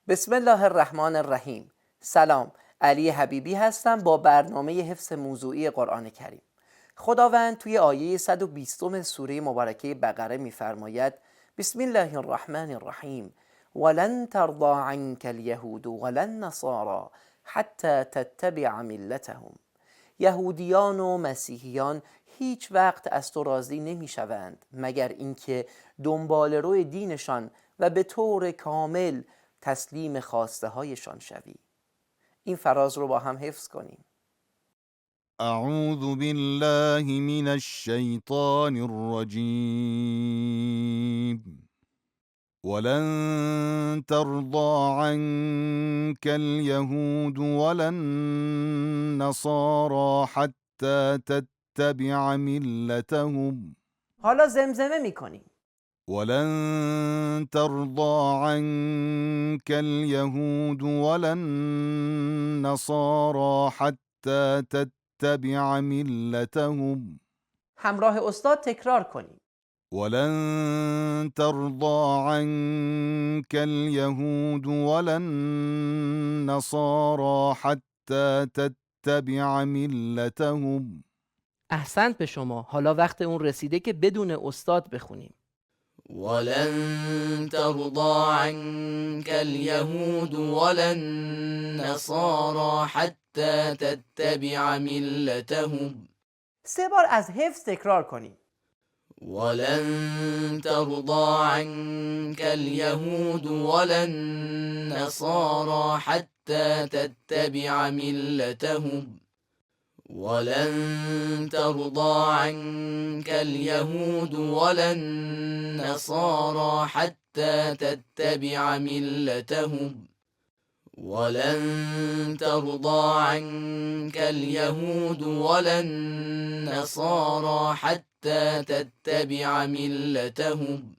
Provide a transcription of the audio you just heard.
بسم الله الرحمن الرحیم. سلام، علی حبیبی هستم با برنامه حفظ موضوعی قرآن کریم. خداوند توی آیه 120 سوره مبارکه بقره می‌فرماید بسم الله الرحمن الرحیم ولن ترضى عنك اليهود ولا النصارى حتی تتبع ملتهم. یهودیان و مسیحیان هیچ وقت از تو راضی نمی‌شوند مگر اینکه دنبال روی دینشان و به طور کامل تسلیم خواسته هایشان شوی. این فراز رو با هم حفظ کنیم. اعوذ بالله من الشیطان الرجیم ولن ترضى عنك اليهود ولا النصارى حتى تتبع ملتهم حالا زمزمه میکنیم. ولن ترضى عنك اليهود ولا النصارى حتى تتبع ملتهم همراه استاد تکرار کنیم. ولن ترضى عنك اليهود ولا النصارى حتى تتبع ملتهم. احسنت به شما. حالا وقت اون رسیده که بدون استاد بخونیم. ولن ترضى عنك اليهود ولا النصارى حتى تتبع ملتهم 3 بار از حفظ تکرار کنیم. ولن ترضى عنك اليهود ولا النصارى حتى تتبع ملتهم ولن ترضى عنك اليهود ولا النصارى حتى تتبع ملتهم ولن ترضى عنك اليهود ولا النصارى حتى تتبع ملتهم